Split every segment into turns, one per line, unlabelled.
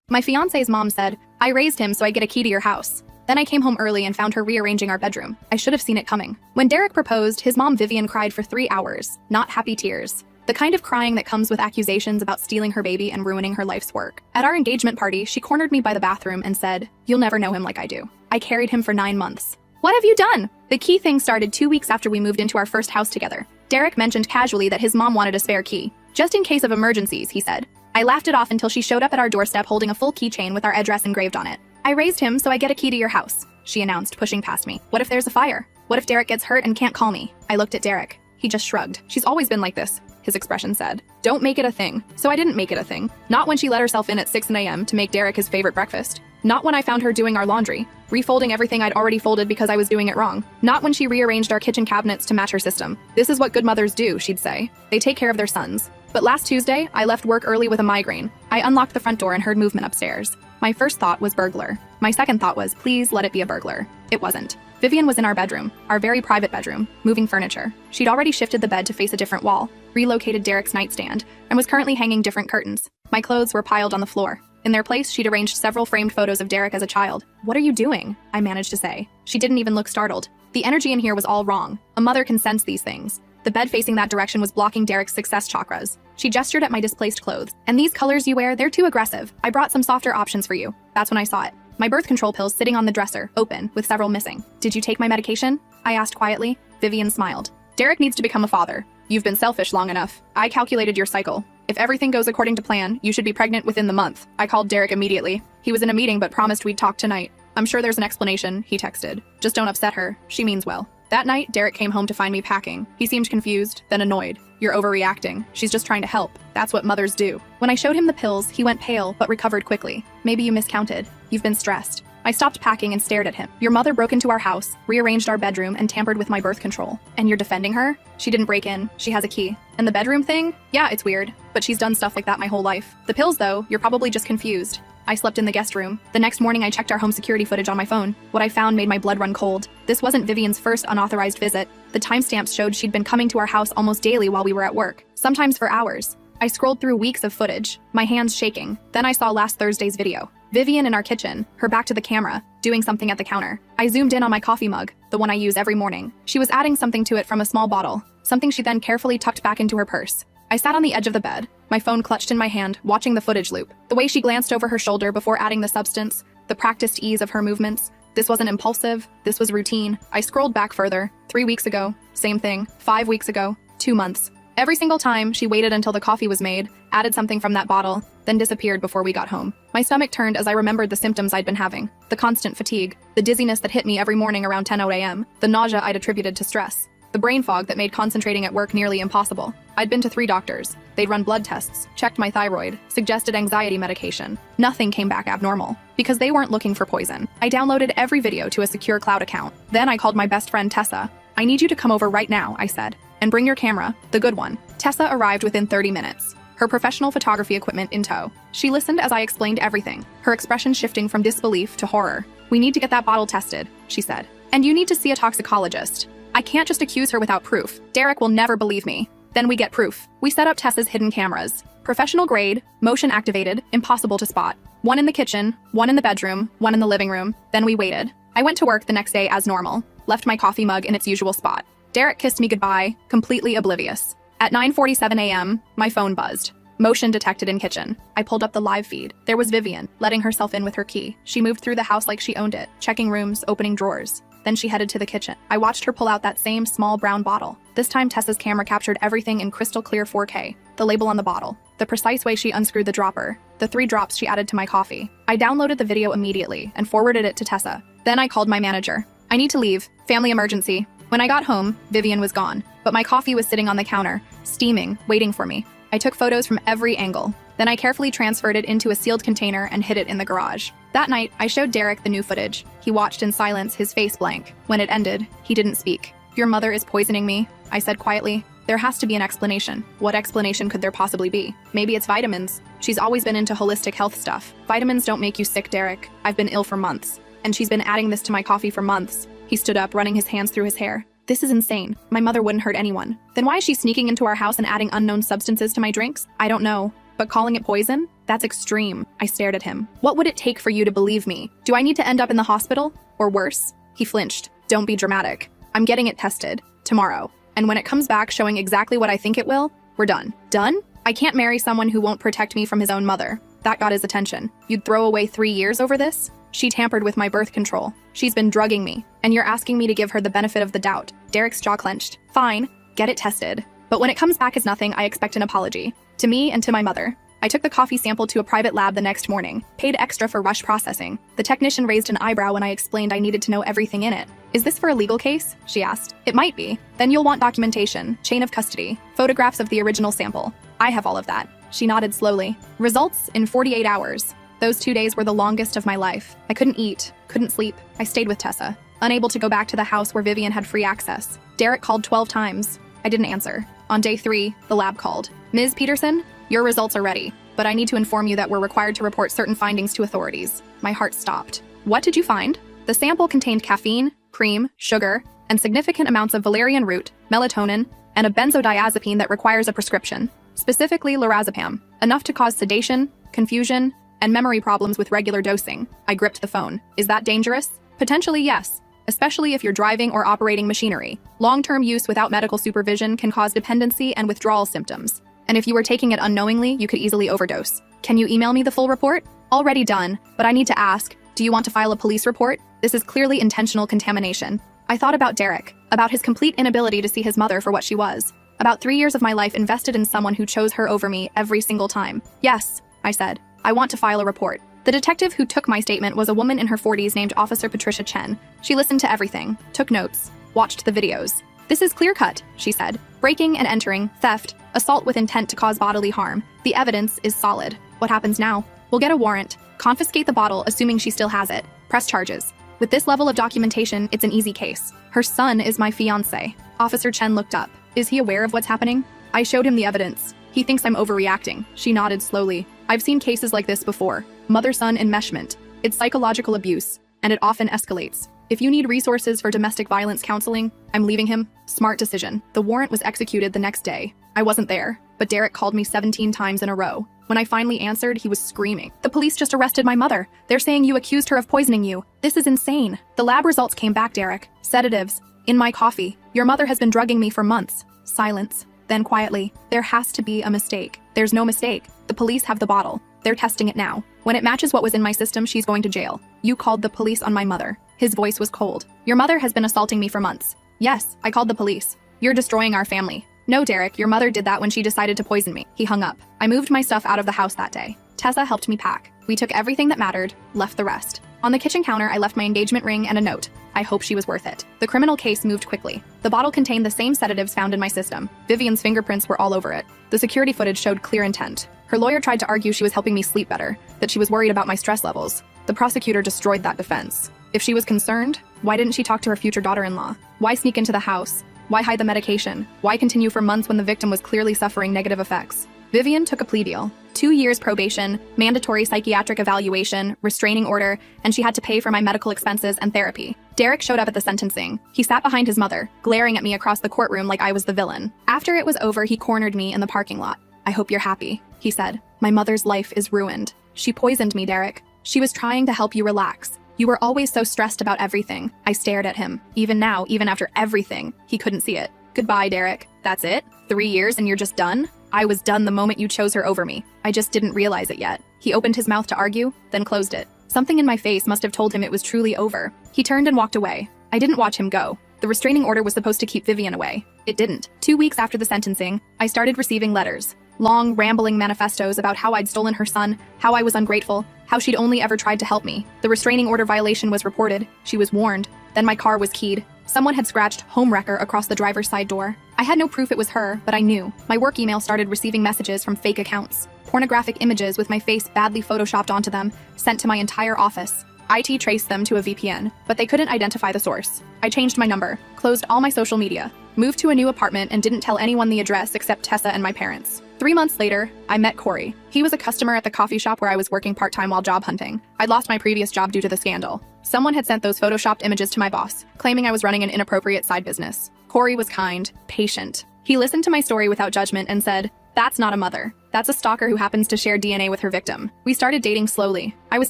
My fiancé's mom said, "I raised him so I get a key to your house." Then I came home early and found her rearranging our bedroom. I should have seen it coming. When Derek proposed, his mom Vivian cried for 3 hours, not happy tears. The kind of crying that comes with accusations about stealing her baby and ruining her life's work. At our engagement party, she cornered me by the bathroom and said, "You'll never know him like I do. I carried him for 9 months." What have you done? The key thing started 2 weeks after we moved into our first house together. Derek mentioned casually that his mom wanted a spare key. "Just in case of emergencies," he said. I laughed it off until she showed up at our doorstep holding a full keychain with our address engraved on it. "I raised him so I get a key to your house," she announced, pushing past me. "What if there's a fire? What if Derek gets hurt and can't call me?" I looked at Derek. He just shrugged. "She's always been like this," his expression said. "Don't make it a thing." So I didn't make it a thing. Not when she let herself in at 6 a.m. to make Derek his favorite breakfast. Not when I found her doing our laundry, refolding everything I'd already folded because I was doing it wrong. Not when she rearranged our kitchen cabinets to match her system. "This is what good mothers do," she'd say. "They take care of their sons." But last Tuesday, I left work early with a migraine. I unlocked the front door and heard movement upstairs. My first thought was burglar. My second thought was, please let it be a burglar. It wasn't. Vivian was in our bedroom, our very private bedroom, moving furniture. She'd already shifted the bed to face a different wall, relocated Derek's nightstand, and was currently hanging different curtains. My clothes were piled on the floor. In their place, she'd arranged several framed photos of Derek as a child. "What are you doing?" I managed to say. She didn't even look startled. The energy in here was all wrong. A mother can sense these things. The bed facing that direction was blocking Derek's success chakras. She gestured at my displaced clothes. "And these colors you wear, they're too aggressive. I brought some softer options for you." That's when I saw it. My birth control pills sitting on the dresser, open, with several missing. "Did you take my medication?" I asked quietly. Vivian smiled. "Derek needs to become a father. You've been selfish long enough. I calculated your cycle. If everything goes according to plan, you should be pregnant within the month." I called Derek immediately. He was in a meeting but promised we'd talk tonight. "I'm sure there's an explanation," he texted. "Just don't upset her. She means well." That night, Derek came home to find me packing. He seemed confused, then annoyed. "You're overreacting. She's just trying to help. That's what mothers do." When I showed him the pills, he went pale but recovered quickly. "Maybe you miscounted. You've been stressed." I stopped packing and stared at him. "Your mother broke into our house, rearranged our bedroom, and tampered with my birth control. And you're defending her? She didn't break in. She has a key. And the bedroom thing? Yeah, it's weird. But she's done stuff like that my whole life. The pills, though, you're probably just confused." I slept in the guest room. The next morning, I checked our home security footage on my phone. What I found made my blood run cold. This wasn't Vivian's first unauthorized visit. The timestamps showed she'd been coming to our house almost daily while we were at work, sometimes for hours. I scrolled through weeks of footage, my hands shaking. Then I saw last Thursday's video. Vivian in our kitchen, her back to the camera, doing something at the counter. I zoomed in on my coffee mug, the one I use every morning. She was adding something to it from a small bottle, something she then carefully tucked back into her purse. I sat on the edge of the bed, my phone clutched in my hand, watching the footage loop. The way she glanced over her shoulder before adding the substance, the practiced ease of her movements. This wasn't impulsive, this was routine. I scrolled back further. 3 weeks ago, same thing. 5 weeks ago, 2 months. Every single time, she waited until the coffee was made, added something from that bottle, then disappeared before we got home. My stomach turned as I remembered the symptoms I'd been having. The constant fatigue, the dizziness that hit me every morning around 10 a.m., the nausea I'd attributed to stress, the brain fog that made concentrating at work nearly impossible. I'd been to 3 doctors. They'd run blood tests, checked my thyroid, suggested anxiety medication. Nothing came back abnormal, because they weren't looking for poison. I downloaded every video to a secure cloud account. Then I called my best friend Tessa. "I need you to come over right now," I said. "And bring your camera, the good one." Tessa arrived within 30 minutes, her professional photography equipment in tow. She listened as I explained everything, her expression shifting from disbelief to horror. "We need to get that bottle tested," she said. "And you need to see a toxicologist. I can't just accuse her without proof. Derek will never believe me." Then we get proof. We set up Tessa's hidden cameras. Professional grade, motion activated, impossible to spot. 1 in the kitchen, 1 in the bedroom, 1 in the living room. Then we waited. I went to work the next day as normal, left my coffee mug in its usual spot. Derek kissed me goodbye, completely oblivious. At 9:47 a.m., my phone buzzed. Motion detected in kitchen. I pulled up the live feed. There was Vivian, letting herself in with her key. She moved through the house like she owned it, checking rooms, opening drawers. Then she headed to the kitchen. I watched her pull out that same small brown bottle. This time Tessa's camera captured everything in crystal clear 4K. The label on the bottle, the precise way she unscrewed the dropper, the 3 drops she added to my coffee. I downloaded the video immediately and forwarded it to Tessa. Then I called my manager. "I need to leave. Family emergency." When I got home, Vivian was gone, but my coffee was sitting on the counter, steaming, waiting for me. I took photos from every angle. Then I carefully transferred it into a sealed container and hid it in the garage. That night, I showed Derek the new footage. He watched in silence, his face blank. When it ended, he didn't speak. "Your mother is poisoning me," I said quietly. "There has to be an explanation." What explanation could there possibly be? Maybe it's vitamins. She's always been into holistic health stuff. "Vitamins don't make you sick, Derek. I've been ill for months. And she's been adding this to my coffee for months." He stood up, running his hands through his hair. "This is insane. My mother wouldn't hurt anyone. Then why is she sneaking into our house and adding unknown substances to my drinks? I don't know. But calling it poison? That's extreme. I stared at him. What would it take for you to believe me? Do I need to end up in the hospital? Or worse? He flinched. Don't be dramatic. I'm getting it tested. Tomorrow. And when it comes back showing exactly what I think it will, we're done. Done? I can't marry someone who won't protect me from his own mother. That got his attention. You'd throw away 3 years over this? She tampered with my birth control. She's been drugging me. And you're asking me to give her the benefit of the doubt. Derek's jaw clenched. Fine. Get it tested. But when it comes back as nothing, I expect an apology. To me and to my mother. I took the coffee sample to a private lab the next morning, paid extra for rush processing. The technician raised an eyebrow when I explained I needed to know everything in it. Is this for a legal case? She asked. It might be. Then you'll want documentation, chain of custody, photographs of the original sample. I have all of that. She nodded slowly. Results in 48 hours. Those 2 days were the longest of my life. I couldn't eat, couldn't sleep. I stayed with Tessa, unable to go back to the house where Vivian had free access. Derek called 12 times. I didn't answer. On day 3, the lab called. Ms. Peterson, your results are ready, but I need to inform you that we're required to report certain findings to authorities. My heart stopped. What did you find? The sample contained caffeine, cream, sugar, and significant amounts of valerian root, melatonin, and a benzodiazepine that requires a prescription, specifically lorazepam, enough to cause sedation, confusion, and memory problems with regular dosing. I gripped the phone. Is that dangerous? Potentially, yes. Especially if you're driving or operating machinery. Long-term use without medical supervision can cause dependency and withdrawal symptoms. And if you were taking it unknowingly, you could easily overdose. Can you email me the full report? Already done, but I need to ask, do you want to file a police report? This is clearly intentional contamination. I thought about Derek, about his complete inability to see his mother for what she was. About 3 years of my life invested in someone who chose her over me every single time. Yes, I said. I want to file a report. The detective who took my statement was a woman in her 40s named Officer Patricia Chen. She listened to everything, took notes, watched the videos. This is clear-cut, she said. Breaking and entering, theft, assault with intent to cause bodily harm. The evidence is solid. What happens now? We'll get a warrant, confiscate the bottle assuming she still has it, press charges. With this level of documentation, it's an easy case. Her son is my fiancé. Officer Chen looked up. Is he aware of what's happening? I showed him the evidence. He thinks I'm overreacting. She nodded slowly. I've seen cases like this before. Mother-son enmeshment. It's psychological abuse, and it often escalates. If you need resources for domestic violence counseling, I'm leaving him. Smart decision. The warrant was executed the next day. I wasn't there, but Derek called me 17 times in a row. When I finally answered, he was screaming. The police just arrested my mother. They're saying you accused her of poisoning you. This is insane. The lab results came back, Derek. Sedatives. In my coffee. Your mother has been drugging me for months. Silence. Then quietly, there has to be a mistake. There's no mistake. The police have the bottle. They're testing it now. When it matches what was in my system, she's going to jail. You called the police on my mother. His voice was cold. Your mother has been assaulting me for months. Yes, I called the police. You're destroying our family. No, Derek, your mother did that when she decided to poison me. He hung up. I moved my stuff out of the house that day. Tessa helped me pack. We took everything that mattered, left the rest. On the kitchen counter, I left my engagement ring and a note. I hope she was worth it. The criminal case moved quickly. The bottle contained the same sedatives found in my system. Vivian's fingerprints were all over it. The security footage showed clear intent. Her lawyer tried to argue she was helping me sleep better, that she was worried about my stress levels. The prosecutor destroyed that defense. If she was concerned, why didn't she talk to her future daughter-in-law? Why sneak into the house? Why hide the medication? Why continue for months when the victim was clearly suffering negative effects? Vivian took a plea deal. 2 years probation, mandatory psychiatric evaluation, restraining order, and she had to pay for my medical expenses and therapy. Derek showed up at the sentencing. He sat behind his mother, glaring at me across the courtroom like I was the villain. After it was over, he cornered me in the parking lot. I hope you're happy, he said. My mother's life is ruined. She poisoned me, Derek. She was trying to help you relax. You were always so stressed about everything. I stared at him. Even now, even after everything, he couldn't see it. Goodbye, Derek. That's it? 3 years and you're just done? I was done the moment you chose her over me. I just didn't realize it yet. He opened his mouth to argue, then closed it. Something in my face must have told him it was truly over. He turned and walked away. I didn't watch him go. The restraining order was supposed to keep Vivian away. It didn't. 2 weeks after the sentencing, I started receiving letters. Long, rambling manifestos about how I'd stolen her son, how I was ungrateful, how she'd only ever tried to help me. The restraining order violation was reported. She was warned. Then my car was keyed. Someone had scratched "homewrecker" across the driver's side door. I had no proof it was her, but I knew. My work email started receiving messages from fake accounts. Pornographic images with my face badly photoshopped onto them, sent to my entire office. IT traced them to a VPN, but they couldn't identify the source. I changed my number, closed all my social media, moved to a new apartment and didn't tell anyone the address except Tessa and my parents. 3 months later, I met Corey. He was a customer at the coffee shop where I was working part-time while job hunting. I'd lost my previous job due to the scandal. Someone had sent those photoshopped images to my boss, claiming I was running an inappropriate side business. Corey was kind, patient. He listened to my story without judgment and said, That's not a mother. That's a stalker who happens to share DNA with her victim. We started dating slowly. I was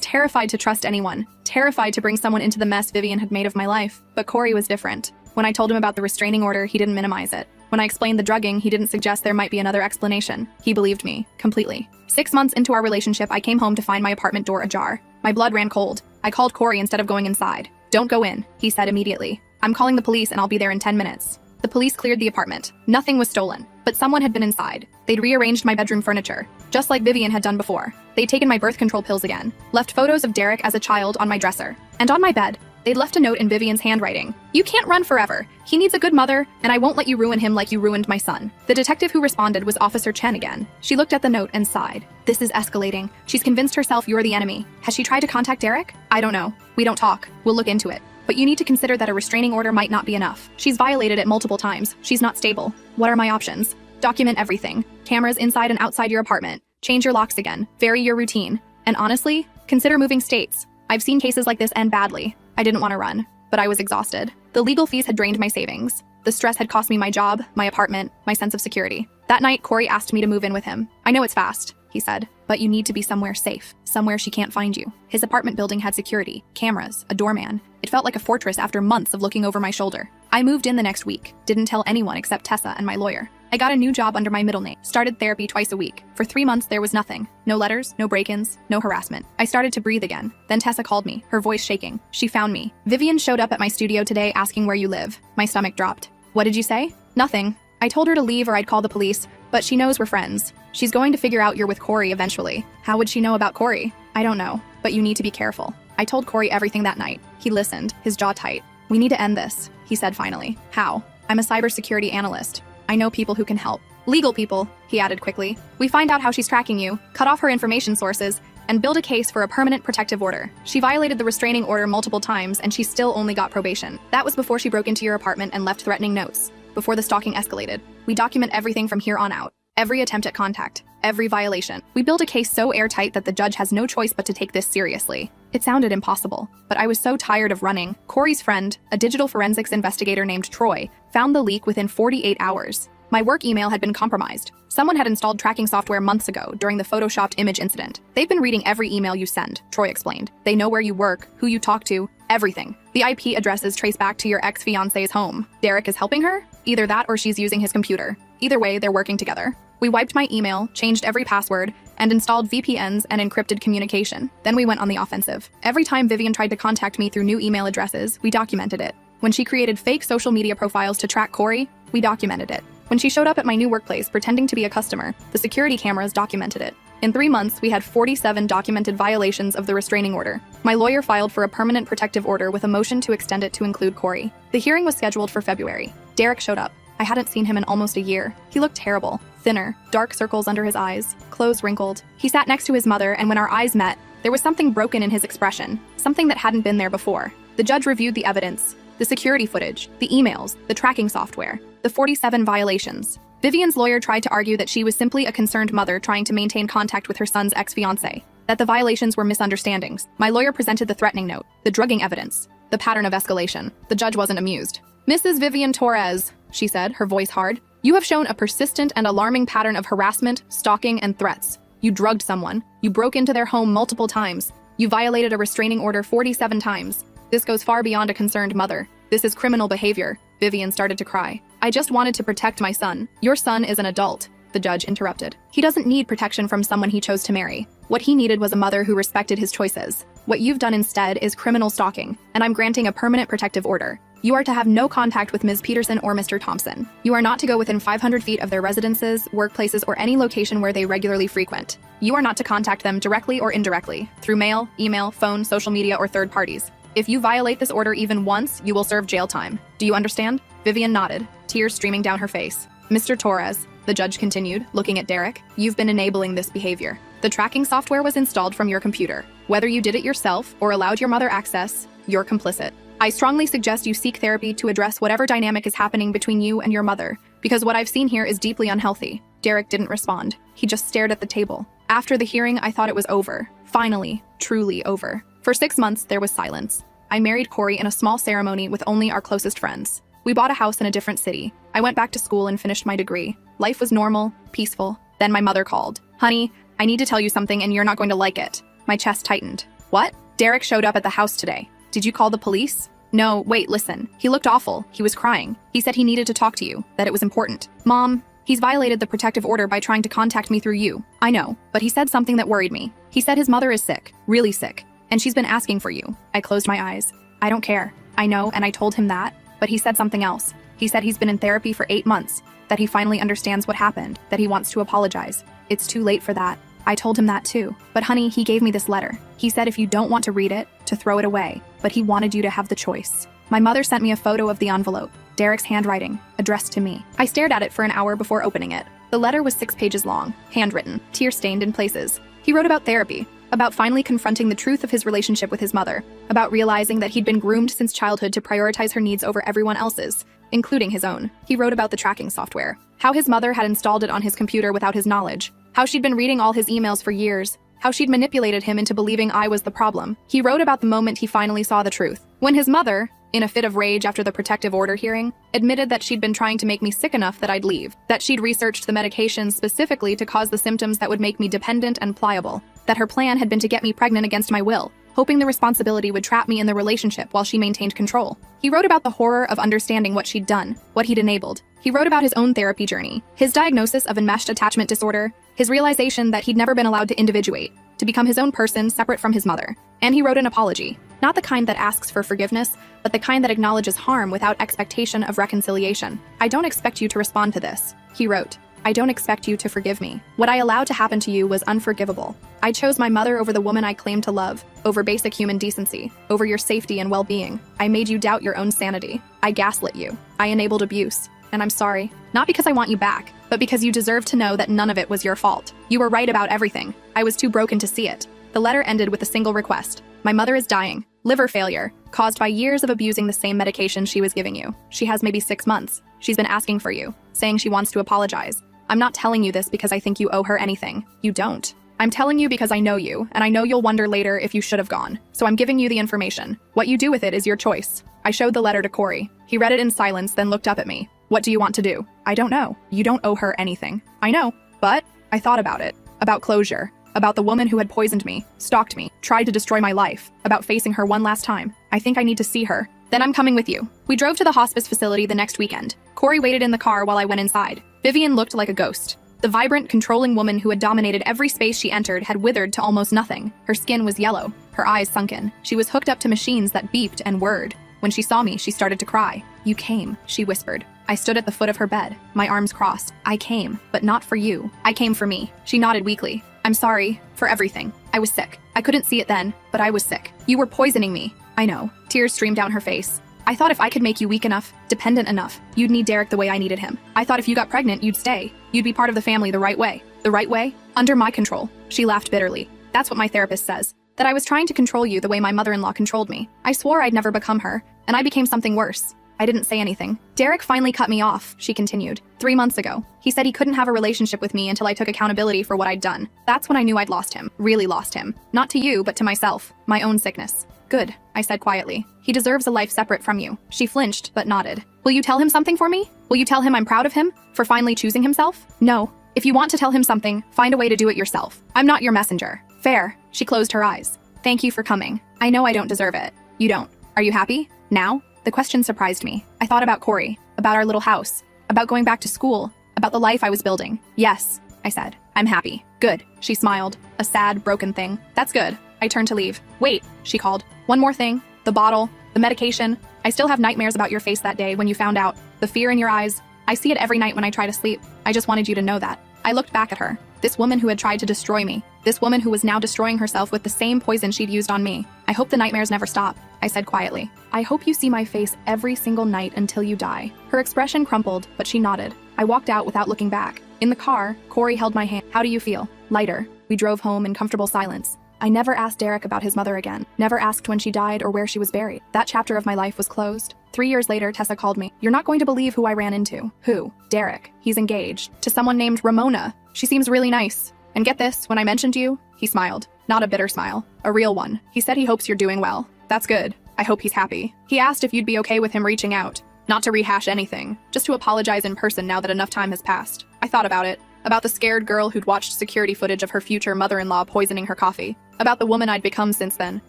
terrified to trust anyone, terrified to bring someone into the mess Vivian had made of my life. But Corey was different. When I told him about the restraining order, he didn't minimize it. When I explained the drugging, he didn't suggest there might be another explanation. He believed me, completely. 6 months into our relationship, I came home to find my apartment door ajar. My blood ran cold. I called Corey instead of going inside. "Don't go in," he said immediately. "I'm calling the police and I'll be there in 10 minutes. The police cleared the apartment. Nothing was stolen, but someone had been inside. They'd rearranged my bedroom furniture, just like Vivian had done before. They'd taken my birth control pills again, left photos of Derek as a child on my dresser. And on my bed, they'd left a note in Vivian's handwriting. "You can't run forever. He needs a good mother, and I won't let you ruin him like you ruined my son." The detective who responded was Officer Chen again. She looked at the note and sighed. "This is escalating. She's convinced herself you're the enemy. Has she tried to contact Derek?" "I don't know. We don't talk. We'll look into it. But you need to consider that a restraining order might not be enough. She's violated it multiple times. She's not stable. What are my options? Document everything. Cameras inside and outside your apartment. Change your locks again. Vary your routine. And honestly, consider moving states. I've seen cases like this end badly. I didn't want to run, but I was exhausted. The legal fees had drained my savings. The stress had cost me my job, my apartment, my sense of security. That night, Corey asked me to move in with him. "I know it's fast," he said, "but you need to be somewhere safe, somewhere she can't find you." His apartment building had security, cameras, a doorman. It felt like a fortress after months of looking over my shoulder. I moved in the next week, didn't tell anyone except Tessa and my lawyer. I got a new job under my middle name, started therapy twice a week. For 3 months, there was nothing. No letters, no break-ins, no harassment. I started to breathe again. Then Tessa called me, her voice shaking. She found me. "Vivian showed up at my studio today asking where you live." My stomach dropped. "What did you say?" "Nothing. I told her to leave or I'd call the police, but she knows we're friends. She's going to figure out you're with Corey eventually." "How would she know about Corey?" "I don't know, but you need to be careful." I told Corey everything that night. He listened, his jaw tight. "We need to end this," he said finally. "How?" "I'm a cybersecurity analyst. I know people who can help." "Legal people," he added quickly. "We find out how she's tracking you, cut off her information sources, and build a case for a permanent protective order. She violated the restraining order multiple times and she still only got probation. That was before she broke into your apartment and left threatening notes. Before the stalking escalated. We document everything from here on out. Every attempt at contact. Every violation. We build a case so airtight that the judge has no choice but to take this seriously." It sounded impossible, but I was so tired of running. Corey's friend, a digital forensics investigator named Troy, found the leak within 48 hours. My work email had been compromised. Someone had installed tracking software months ago during the photoshopped image incident. "They've been reading every email you send," Troy explained. "They know where you work, who you talk to, everything. The IP addresses trace back to your ex-fiancé's home. Derek is helping her? Either that or she's using his computer. Either way, they're working together." We wiped my email, changed every password, and installed VPNs and encrypted communication. Then we went on the offensive. Every time Vivian tried to contact me through new email addresses, we documented it. When she created fake social media profiles to track Corey, we documented it. When she showed up at my new workplace pretending to be a customer, the security cameras documented it. In 3 months, we had 47 documented violations of the restraining order. My lawyer filed for a permanent protective order with a motion to extend it to include Corey. The hearing was scheduled for February. Derek showed up. I hadn't seen him in almost a year. He looked terrible. Thinner, dark circles under his eyes, clothes wrinkled. He sat next to his mother, and when our eyes met, there was something broken in his expression, something that hadn't been there before. The judge reviewed the evidence, the security footage, the emails, the tracking software, the 47 violations. Vivian's lawyer tried to argue that she was simply a concerned mother trying to maintain contact with her son's ex-fiancé, that the violations were misunderstandings. My lawyer presented the threatening note, the drugging evidence, the pattern of escalation. The judge wasn't amused. "Mrs. Vivian Torres," she said, her voice hard, "you have shown a persistent and alarming pattern of harassment, stalking, and threats. You drugged someone. You broke into their home multiple times. You violated a restraining order 47 times. This goes far beyond a concerned mother. This is criminal behavior." Vivian started to cry. "I just wanted to protect my son." "Your son is an adult," the judge interrupted. "He doesn't need protection from someone he chose to marry. What he needed was a mother who respected his choices. What you've done instead is criminal stalking, and I'm granting a permanent protective order. You are to have no contact with Ms. Peterson or Mr. Thompson. You are not to go within 500 feet of their residences, workplaces, or any location where they regularly frequent. You are not to contact them directly or indirectly, through mail, email, phone, social media, or third parties. If you violate this order even once, you will serve jail time. Do you understand?" Vivian nodded, tears streaming down her face. "Mr. Torres," the judge continued, looking at Derek, "you've been enabling this behavior. The tracking software was installed from your computer. Whether you did it yourself or allowed your mother access, you're complicit. I strongly suggest you seek therapy to address whatever dynamic is happening between you and your mother, because what I've seen here is deeply unhealthy." Derek didn't respond. He just stared at the table. After the hearing, I thought it was over. Finally, truly over. For 6 months, there was silence. I married Corey in a small ceremony with only our closest friends. We bought a house in a different city. I went back to school and finished my degree. Life was normal, peaceful. Then my mother called. Honey, I need to tell you something and you're not going to like it. My chest tightened. What? Derek showed up at the house today. Did you call the police? No, wait, listen. He looked awful. He was crying. He said he needed to talk to you, that it was important. Mom, he's violated the protective order by trying to contact me through you. I know, but he said something that worried me. He said his mother is sick, really sick, and she's been asking for you. I closed my eyes. I don't care. I know, and I told him that, but he said something else. He said he's been in therapy for 8 months, that he finally understands what happened, that he wants to apologize. It's too late for that. I told him that too. But honey, he gave me this letter. He said if you don't want to read it, to throw it away, but he wanted you to have the choice. My mother sent me a photo of the envelope, Derek's handwriting, addressed to me. I stared at it for an hour before opening it. The letter was 6 pages long, handwritten, tear-stained in places. He wrote about therapy, about finally confronting the truth of his relationship with his mother, about realizing that he'd been groomed since childhood to prioritize her needs over everyone else's, including his own. He wrote about the tracking software, how his mother had installed it on his computer without his knowledge, how she'd been reading all his emails for years, how she'd manipulated him into believing I was the problem. He wrote about the moment he finally saw the truth, when his mother, in a fit of rage after the protective order hearing, admitted that she'd been trying to make me sick enough that I'd leave, that she'd researched the medications specifically to cause the symptoms that would make me dependent and pliable, that her plan had been to get me pregnant against my will, hoping the responsibility would trap me in the relationship while she maintained control. He wrote about the horror of understanding what she'd done, what he'd enabled. He wrote about his own therapy journey, his diagnosis of enmeshed attachment disorder, his realization that he'd never been allowed to individuate, to become his own person separate from his mother. And he wrote an apology, not the kind that asks for forgiveness, but the kind that acknowledges harm without expectation of reconciliation. I don't expect you to respond to this, he wrote. I don't expect you to forgive me. What I allowed to happen to you was unforgivable. I chose my mother over the woman I claimed to love, over basic human decency, over your safety and well-being. I made you doubt your own sanity. I gaslit you. I enabled abuse. And I'm sorry. Not because I want you back, but because you deserve to know that none of it was your fault. You were right about everything. I was too broken to see it. The letter ended with a single request. My mother is dying. Liver failure, caused by years of abusing the same medication she was giving you. She has maybe 6 months. She's been asking for you, saying she wants to apologize. I'm not telling you this because I think you owe her anything. You don't. I'm telling you because I know you, and I know you'll wonder later if you should have gone. So I'm giving you the information. What you do with it is your choice. I showed the letter to Corey. He read it in silence, then looked up at me. What do you want to do? I don't know. You don't owe her anything. I know. But I thought about it. About closure. About the woman who had poisoned me, stalked me, tried to destroy my life. About facing her one last time. I think I need to see her. Then I'm coming with you. We drove to the hospice facility the next weekend. Corey waited in the car while I went inside. Vivian looked like a ghost. The vibrant, controlling woman who had dominated every space she entered had withered to almost nothing. Her skin was yellow, her eyes sunken. She was hooked up to machines that beeped and whirred. When she saw me, she started to cry. You came, she whispered. I stood at the foot of her bed, my arms crossed. I came, but not for you. I came for me. She nodded weakly. I'm sorry, for everything. I was sick. I couldn't see it then, but I was sick. You were poisoning me. I know. Tears streamed down her face. I thought if I could make you weak enough, dependent enough, you'd need Derek the way I needed him. I thought if you got pregnant, you'd stay. You'd be part of the family the right way. The right way? Under my control. She laughed bitterly. That's what my therapist says. That I was trying to control you the way my mother-in-law controlled me. I swore I'd never become her, and I became something worse. I didn't say anything. Derek finally cut me off, she continued. 3 months ago. He said he couldn't have a relationship with me until I took accountability for what I'd done. That's when I knew I'd lost him. Really lost him. Not to you, but to myself. My own sickness. Good, I said quietly. He deserves a life separate from you. She flinched, but nodded. Will you tell him something for me? Will you tell him I'm proud of him? For finally choosing himself? No. If you want to tell him something, find a way to do it yourself. I'm not your messenger. Fair. She closed her eyes. Thank you for coming. I know I don't deserve it. You don't. Are you happy? Now? The question surprised me. I thought about Corey, about our little house, about going back to school, about the life I was building. Yes, I said. I'm happy. Good. She smiled. A sad, broken thing. That's good. I turned to leave. Wait, she called. One more thing. The bottle, the medication. I still have nightmares about your face that day when you found out. The fear in your eyes. I see it every night when I try to sleep. I just wanted you to know that. I looked back at her. This woman who had tried to destroy me. This woman who was now destroying herself with the same poison she'd used on me. I hope the nightmares never stop, I said quietly. I hope you see my face every single night until you die. Her expression crumpled, but she nodded. I walked out without looking back. In the car, Corey held my hand. How do you feel? Lighter. We drove home in comfortable silence. I never asked Derek about his mother again. Never asked when she died or where she was buried. That chapter of my life was closed. 3 years later, Tessa called me. You're not going to believe who I ran into. Who? Derek. He's engaged. To someone named Ramona. She seems really nice. And get this, when I mentioned you, he smiled. Not a bitter smile. A real one. He said he hopes you're doing well. That's good. I hope he's happy. He asked if you'd be okay with him reaching out. Not to rehash anything. Just to apologize in person now that enough time has passed. I thought about it. About the scared girl who'd watched security footage of her future mother-in-law poisoning her coffee. About the woman I'd become since then.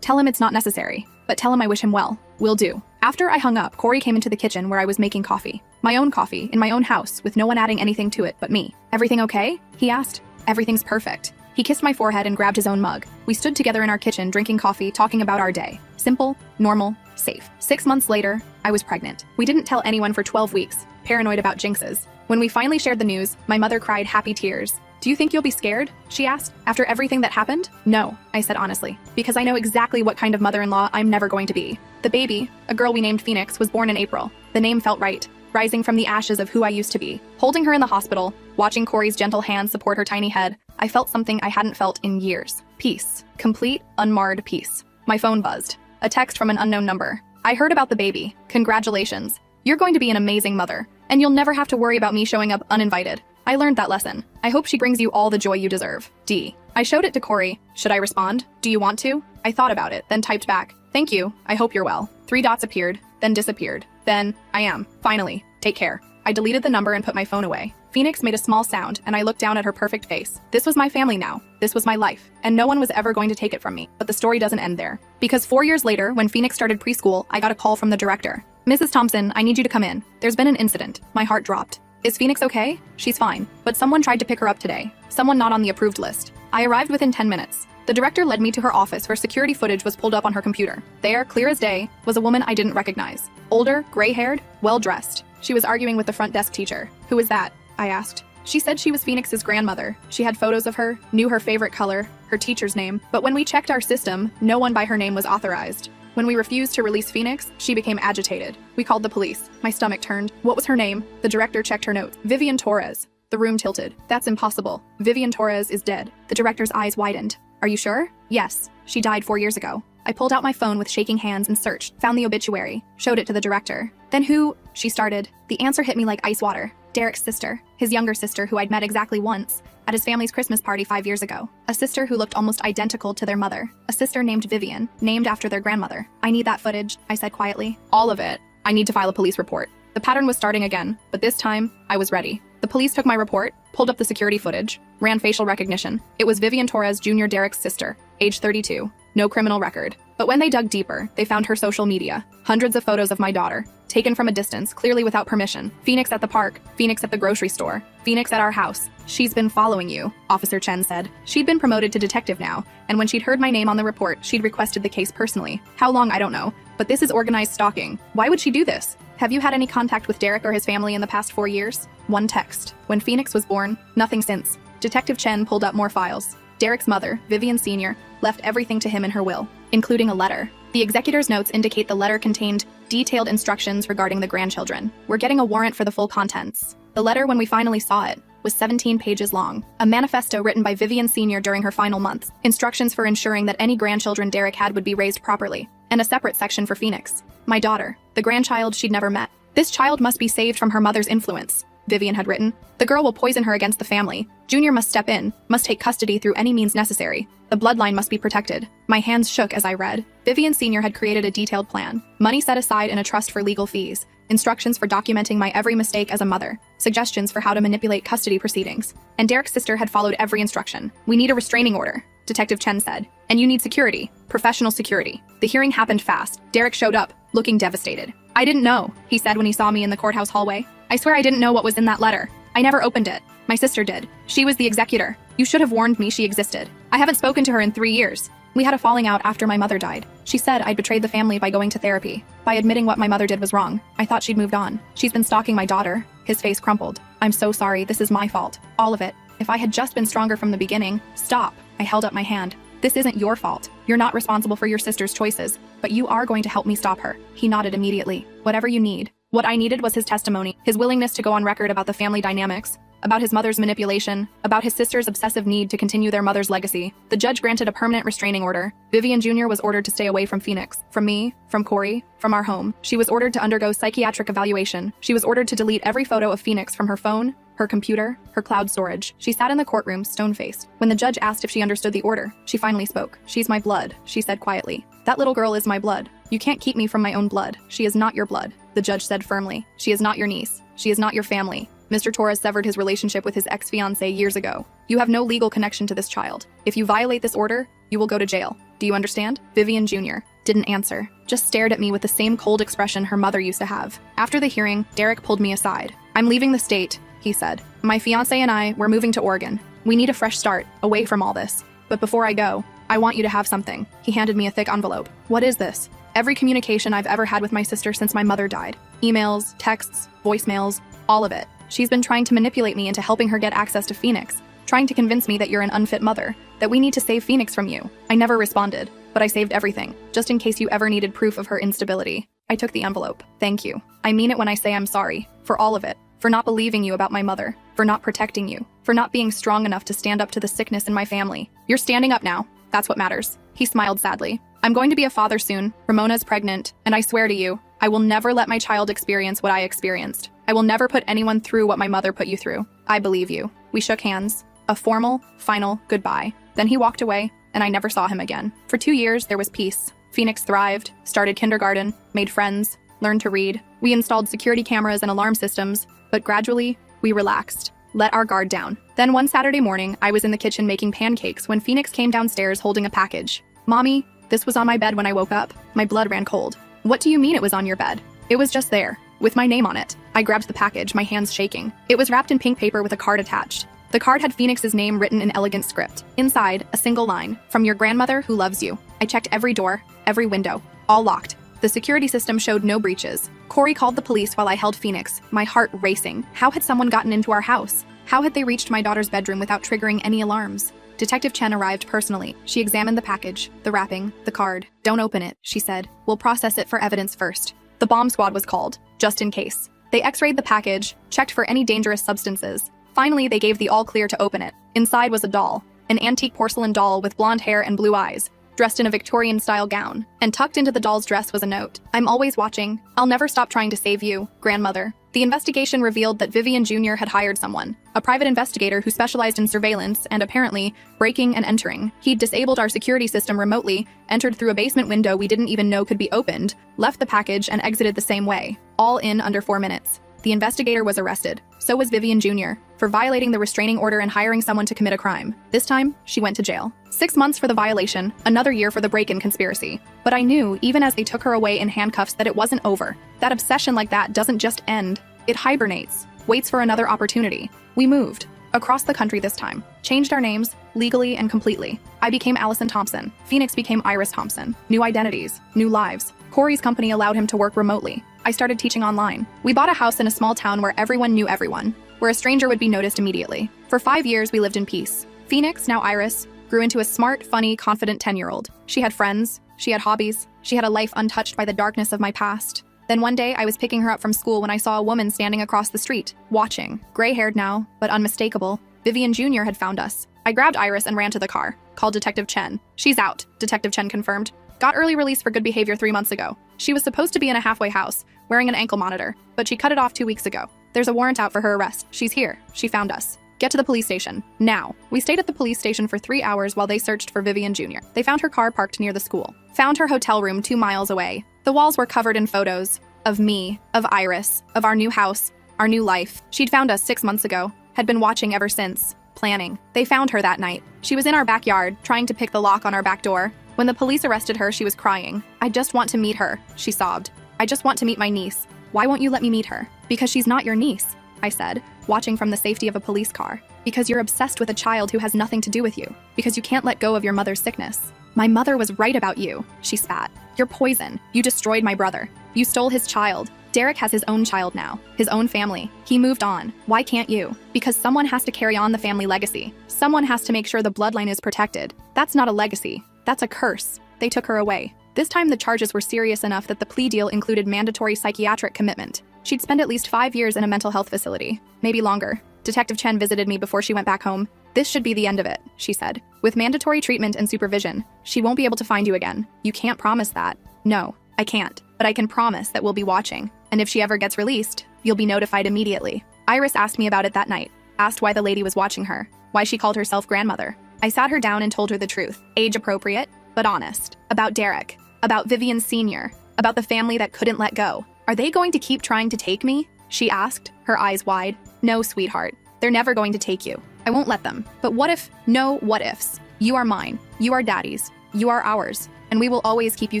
Tell him it's not necessary, but tell him I wish him well. Will do. After I hung up, Corey came into the kitchen where I was making coffee. My own coffee, in my own house, with no one adding anything to it but me. Everything okay? He asked. Everything's perfect. He kissed my forehead and grabbed his own mug. We stood together in our kitchen drinking coffee, talking about our day. Simple, normal, safe. 6 months later, I was pregnant. We didn't tell anyone for 12 weeks, paranoid about jinxes. When we finally shared the news, my mother cried happy tears. Do you think you'll be scared? She asked. After everything that happened? No, I said honestly, because I know exactly what kind of mother-in-law I'm never going to be. The baby, a girl we named Phoenix, was born in April. The name felt right, rising from the ashes of who I used to be. Holding her in the hospital, watching Corey's gentle hands support her tiny head, I felt something I hadn't felt in years. Peace. Complete, unmarred peace. My phone buzzed. A text from an unknown number. I heard about the baby. Congratulations. You're going to be an amazing mother, and you'll never have to worry about me showing up uninvited. I learned that lesson. I hope she brings you all the joy you deserve. D. I showed it to Corey. Should I respond? Do you want to? I thought about it, then typed back. Thank you. I hope you're well. 3 dots appeared, then disappeared. Then, I am. Finally. Take care. I deleted the number and put my phone away. Phoenix made a small sound, and I looked down at her perfect face. This was my family now. This was my life. And no one was ever going to take it from me. But the story doesn't end there. Because 4 years later, when Phoenix started preschool, I got a call from the director. Mrs. Thompson, I need you to come in. There's been an incident. My heart dropped. Is Phoenix okay? She's fine. But someone tried to pick her up today. Someone not on the approved list. I arrived within 10 minutes. The director led me to her office where security footage was pulled up on her computer. There, clear as day, was a woman I didn't recognize. Older, gray-haired, well-dressed. She was arguing with the front desk teacher. Who is that? I asked. She said she was Phoenix's grandmother. She had photos of her, knew her favorite color, her teacher's name. But when we checked our system, no one by her name was authorized. When we refused to release Phoenix, she became agitated. We called the police. My stomach turned. What was her name? The director checked her notes. Vivian Torres. The room tilted. That's impossible. Vivian Torres is dead. The director's eyes widened. Are you sure? Yes. She died 4 years ago. I pulled out my phone with shaking hands and searched, found the obituary, showed it to the director. Then who? She started. The answer hit me like ice water. Derek's sister. His younger sister who I'd met exactly once, at his family's Christmas party 5 years ago. A sister who looked almost identical to their mother. A sister named Vivian, named after their grandmother. I need that footage, I said quietly. All of it. I need to file a police report. The pattern was starting again, but this time, I was ready. The police took my report, pulled up the security footage, ran facial recognition. It was Vivian Torres Jr. Derek's sister, age 32. No criminal record. But when they dug deeper, they found her social media. Hundreds of photos of my daughter, taken from a distance, clearly without permission. Phoenix at the park, Phoenix at the grocery store, Phoenix at our house. She's been following you, Officer Chen said. She'd been promoted to detective now, and when she'd heard my name on the report, she'd requested the case personally. How long, I don't know, but this is organized stalking. Why would she do this? Have you had any contact with Derek or his family in the past 4 years? One text. When Phoenix was born, nothing since. Detective Chen pulled up more files. Derek's mother, Vivian Sr., left everything to him in her will, including a letter. The executor's notes indicate the letter contained detailed instructions regarding the grandchildren. We're getting a warrant for the full contents. The letter, when we finally saw it, was 17 pages long. A manifesto written by Vivian Sr. during her final months. Instructions for ensuring that any grandchildren Derek had would be raised properly. And a separate section for Phoenix. My daughter, the grandchild she'd never met. This child must be saved from her mother's influence, Vivian had written. The girl will poison her against the family. Junior must step in, must take custody through any means necessary. The bloodline must be protected. My hands shook as I read. Vivian Sr. had created a detailed plan. Money set aside in a trust for legal fees. Instructions for documenting my every mistake as a mother. Suggestions for how to manipulate custody proceedings. And Derek's sister had followed every instruction. We need a restraining order, Detective Chen said. And you need security. Professional security. The hearing happened fast. Derek showed up, looking devastated. I didn't know, he said when he saw me in the courthouse hallway. I swear I didn't know what was in that letter. I never opened it. My sister did. She was the executor. You should have warned me she existed. I haven't spoken to her in 3 years. We had a falling out after my mother died. She said I'd betrayed the family by going to therapy. By admitting what my mother did was wrong. I thought she'd moved on. She's been stalking my daughter. His face crumpled. I'm so sorry. This is my fault. All of it. If I had just been stronger from the beginning. Stop. I held up my hand. This isn't your fault. You're not responsible for your sister's choices, but you are going to help me stop her. He nodded immediately. Whatever you need. What I needed was his testimony, his willingness to go on record about the family dynamics, about his mother's manipulation, about his sister's obsessive need to continue their mother's legacy. The judge granted a permanent restraining order. Vivian Jr. was ordered to stay away from Phoenix, from me, from Corey, from our home. She was ordered to undergo psychiatric evaluation. She was ordered to delete every photo of Phoenix from her phone, her computer, her cloud storage. She sat in the courtroom, stone-faced. When the judge asked if she understood the order, she finally spoke. She's my blood, she said quietly. That little girl is my blood. You can't keep me from my own blood. She is not your blood, the judge said firmly. She is not your niece. She is not your family. Mr. Torres severed his relationship with his ex-fiancé years ago. You have no legal connection to this child. If you violate this order, you will go to jail. Do you understand? Vivian Jr. didn't answer, just stared at me with the same cold expression her mother used to have. After the hearing, Derek pulled me aside. I'm leaving the state, he said. My fiancé and I, we're moving to Oregon. We need a fresh start, away from all this. But before I go, I want you to have something. He handed me a thick envelope. What is this? Every communication I've ever had with my sister since my mother died. Emails, texts, voicemails, all of it. She's been trying to manipulate me into helping her get access to Phoenix, trying to convince me that you're an unfit mother, that we need to save Phoenix from you. I never responded, but I saved everything, just in case you ever needed proof of her instability. I took the envelope. Thank you. I mean it when I say I'm sorry, for all of it, for not believing you about my mother, for not protecting you, for not being strong enough to stand up to the sickness in my family. You're standing up now. That's what matters. He smiled sadly. I'm going to be a father soon. Ramona's pregnant, and I swear to you, I will never let my child experience what I experienced. I will never put anyone through what my mother put you through. I believe you. We shook hands. A formal, final goodbye. Then he walked away, and I never saw him again. For 2 years, there was peace. Phoenix thrived, started kindergarten, made friends, learned to read. We installed security cameras and alarm systems, but gradually, we relaxed, let our guard down. Then one Saturday morning, I was in the kitchen making pancakes when Phoenix came downstairs holding a package. Mommy, this was on my bed when I woke up. My blood ran cold. What do you mean it was on your bed? It was just there, with my name on it. I grabbed the package, my hands shaking. It was wrapped in pink paper with a card attached. The card had Phoenix's name written in elegant script. Inside, a single line, from your grandmother who loves you. I checked every door, every window, all locked. The security system showed no breaches. Corey called the police while I held Phoenix, my heart racing. How had someone gotten into our house? How had they reached my daughter's bedroom without triggering any alarms? Detective Chen arrived personally. She examined the package, the wrapping, the card. Don't open it, she said. We'll process it for evidence first. The bomb squad was called, just in case. They x-rayed the package, checked for any dangerous substances. Finally, they gave the all clear to open it. Inside was a doll, an antique porcelain doll with blonde hair and blue eyes, dressed in a Victorian-style gown. And tucked into the doll's dress was a note. I'm always watching. I'll never stop trying to save you, grandmother. The investigation revealed that Vivian Jr. had hired someone, a private investigator who specialized in surveillance and, apparently, breaking and entering. He'd disabled our security system remotely, entered through a basement window we didn't even know could be opened, left the package, and exited the same way. All in under 4 minutes. The investigator was arrested. So was Vivian Jr. for violating the restraining order and hiring someone to commit a crime. This time, she went to jail. 6 months for the violation, another year for the break-in conspiracy. But I knew, even as they took her away in handcuffs, that it wasn't over. That obsession like that doesn't just end. It hibernates, waits for another opportunity. We moved. Across the country this time. Changed our names, legally and completely. I became Allison Thompson. Phoenix became Iris Thompson. New identities, new lives. Corey's company allowed him to work remotely. I started teaching online. We bought a house in a small town where everyone knew everyone, where a stranger would be noticed immediately. For 5 years, we lived in peace. Phoenix, now Iris, grew into a smart, funny, confident 10-year-old. She had friends, she had hobbies, she had a life untouched by the darkness of my past. Then one day, I was picking her up from school when I saw a woman standing across the street, watching. Gray-haired now, but unmistakable. Vivian Jr. had found us. I grabbed Iris and ran to the car, called Detective Chen. She's out, Detective Chen confirmed. Got early release for good behavior 3 months ago. She was supposed to be in a halfway house, wearing an ankle monitor, but she cut it off 2 weeks ago. There's a warrant out for her arrest. She's here. She found us. Get to the police station. Now. We stayed at the police station for 3 hours while they searched for Vivian Jr. They found her car parked near the school. Found her hotel room 2 miles away. The walls were covered in photos. Of me, of Iris, of our new house, our new life. She'd found us 6 months ago. Had been watching ever since. Planning. They found her that night. She was in our backyard, trying to pick the lock on our back door. When the police arrested her, she was crying. I just want to meet her, she sobbed. I just want to meet my niece. Why won't you let me meet her? Because she's not your niece, I said, watching from the safety of a police car. Because you're obsessed with a child who has nothing to do with you. Because you can't let go of your mother's sickness. My mother was right about you, she spat. You're poison. You destroyed my brother. You stole his child. Derek has his own child now, his own family. He moved on. Why can't you? Because someone has to carry on the family legacy. Someone has to make sure the bloodline is protected. That's not a legacy. That's a curse. They took her away. This time the charges were serious enough that the plea deal included mandatory psychiatric commitment. She'd spend at least 5 years in a mental health facility, maybe longer. Detective Chen visited me before she went back home. This should be the end of it, she said. With mandatory treatment and supervision, she won't be able to find you again. You can't promise that. No, I can't. But I can promise that we'll be watching. And if she ever gets released, you'll be notified immediately. Iris asked me about it that night. Asked why the lady was watching her. Why she called herself grandmother. I sat her down and told her the truth. Age appropriate, but honest. About Derek. About Vivian Sr. About the family that couldn't let go. Are they going to keep trying to take me? She asked, her eyes wide. No, sweetheart. They're never going to take you. I won't let them. But what if? No what ifs. You are mine. You are Daddy's. You are ours. And we will always keep you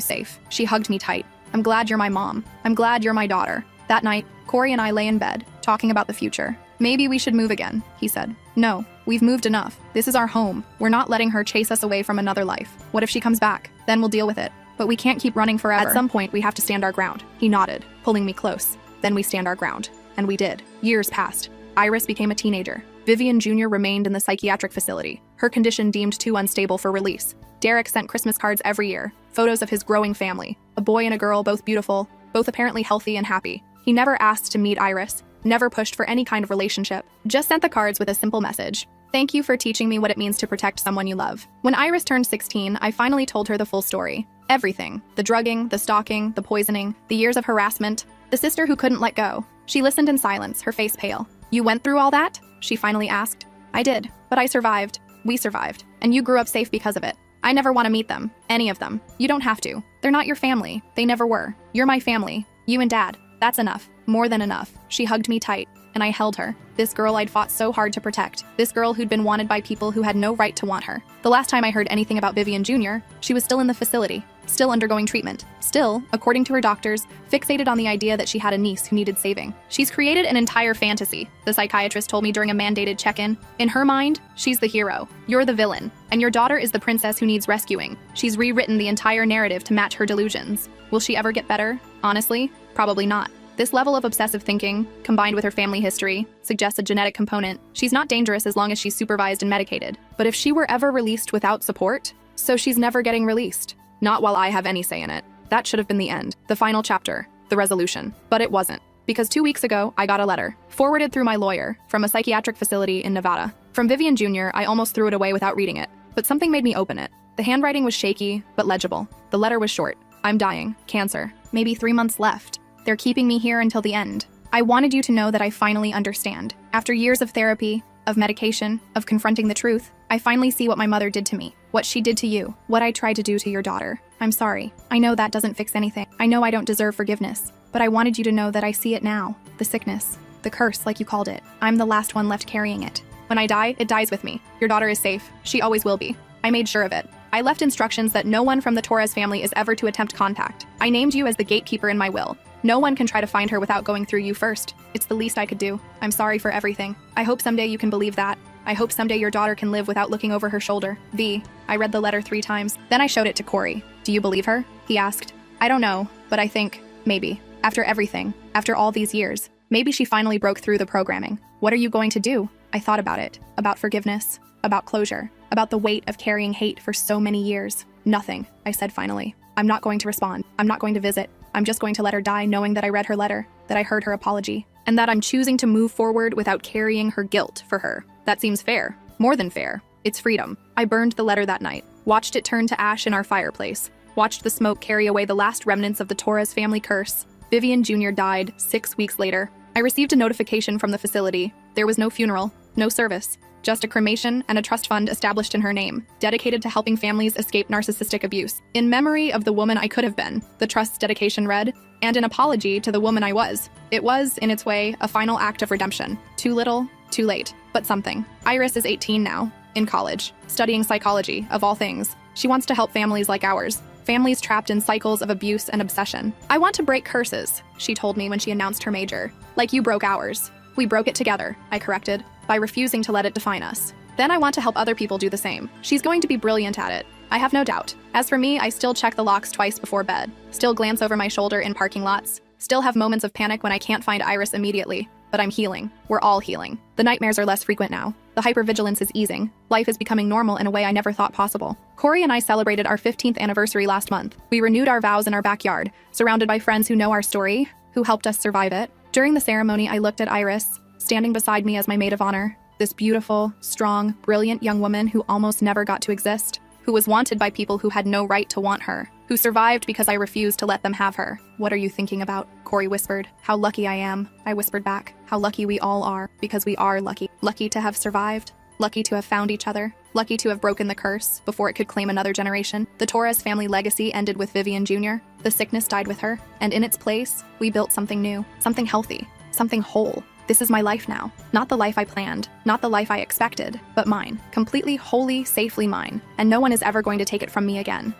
safe. She hugged me tight. I'm glad you're my mom. I'm glad you're my daughter. That night, Corey and I lay in bed, talking about the future. Maybe we should move again, he said. No, we've moved enough. This is our home. We're not letting her chase us away from another life. What if she comes back? Then we'll deal with it. But we can't keep running forever. At some point, we have to stand our ground. He nodded, pulling me close. Then we stand our ground. And we did. Years passed. Iris became a teenager. Vivian Jr. remained in the psychiatric facility, her condition deemed too unstable for release. Derek sent Christmas cards every year, photos of his growing family, a boy and a girl, both beautiful, both apparently healthy and happy. He never asked to meet Iris, never pushed for any kind of relationship, just sent the cards with a simple message. Thank you for teaching me what it means to protect someone you love. When Iris turned 16, I finally told her the full story. Everything. The drugging, the stalking, the poisoning, the years of harassment, the sister who couldn't let go. She listened in silence, her face pale. You went through all that? She finally asked. I did, but I survived. We survived. And you grew up safe because of it. I never want to meet them. Any of them. You don't have to. They're not your family. They never were. You're my family. You and Dad. That's enough. More than enough. She hugged me tight, and I held her. This girl I'd fought so hard to protect. This girl who'd been wanted by people who had no right to want her. The last time I heard anything about Vivian Jr., she was still in the facility, still undergoing treatment, still, according to her doctors, fixated on the idea that she had a niece who needed saving. She's created an entire fantasy, the psychiatrist told me during a mandated check-in. In her mind, she's the hero. You're the villain. And your daughter is the princess who needs rescuing. She's rewritten the entire narrative to match her delusions. Will she ever get better? Honestly, probably not. This level of obsessive thinking, combined with her family history, suggests a genetic component. She's not dangerous as long as she's supervised and medicated. But if she were ever released without support, so she's never getting released. Not while I have any say in it. That should have been the end, the final chapter, the resolution. But it wasn't. Because 2 weeks ago, I got a letter, forwarded through my lawyer, from a psychiatric facility in Nevada. From Vivian Jr., I almost threw it away without reading it. But something made me open it. The handwriting was shaky, but legible. The letter was short. I'm dying. Cancer. Maybe 3 months left. They're keeping me here until the end. I wanted you to know that I finally understand. After years of therapy, of medication, of confronting the truth, I finally see what my mother did to me, what she did to you, what I tried to do to your daughter. I'm sorry. I know that doesn't fix anything. I know I don't deserve forgiveness, but I wanted you to know that I see it now. The sickness, the curse, like you called it. I'm the last one left carrying it. When I die, it dies with me. Your daughter is safe. She always will be. I made sure of it. I left instructions that no one from the Torres family is ever to attempt contact. I named you as the gatekeeper in my will. No one can try to find her without going through you first. It's the least I could do. I'm sorry for everything. I hope someday you can believe that. I hope someday your daughter can live without looking over her shoulder. V. I read the letter 3 times. Then I showed it to Corey. Do you believe her? He asked. I don't know, but I think, maybe. After everything, after all these years, maybe she finally broke through the programming. What are you going to do? I thought about it. About forgiveness. About closure. About the weight of carrying hate for so many years. Nothing, I said finally. I'm not going to respond. I'm not going to visit. I'm just going to let her die knowing that I read her letter, that I heard her apology, and that I'm choosing to move forward without carrying her guilt for her. That seems fair. More than fair. It's freedom. I burned the letter that night, watched it turn to ash in our fireplace, watched the smoke carry away the last remnants of the Torres family curse. Vivian Jr. died 6 weeks later. I received a notification from the facility. There was no funeral, no service. Just a cremation and a trust fund established in her name, dedicated to helping families escape narcissistic abuse. In memory of the woman I could have been, the trust's dedication read, and an apology to the woman I was. It was, in its way, a final act of redemption. Too little, too late, but something. Iris is 18 now, in college, studying psychology, of all things. She wants to help families like ours, families trapped in cycles of abuse and obsession. I want to break curses, she told me when she announced her major. Like you broke ours. We broke it together, I corrected, by refusing to let it define us. Then I want to help other people do the same. She's going to be brilliant at it. I have no doubt. As for me, I still check the locks twice before bed, still glance over my shoulder in parking lots, still have moments of panic when I can't find Iris immediately. But I'm healing. We're all healing. The nightmares are less frequent now. The hypervigilance is easing. Life is becoming normal in a way I never thought possible. Corey and I celebrated our 15th anniversary last month. We renewed our vows in our backyard, surrounded by friends who know our story, who helped us survive it. During the ceremony, I looked at Iris, standing beside me as my maid of honor. This beautiful, strong, brilliant young woman who almost never got to exist, who was wanted by people who had no right to want her, who survived because I refused to let them have her. What are you thinking about? Corey whispered. How lucky I am, I whispered back. How lucky we all are, because we are lucky. Lucky to have survived, lucky to have found each other, lucky to have broken the curse before it could claim another generation. The Torres family legacy ended with Vivian Jr. The sickness died with her, and in its place, we built something new, something healthy, something whole. This is my life now. Not the life I planned, not the life I expected, but mine. Completely, wholly, safely mine. And no one is ever going to take it from me again.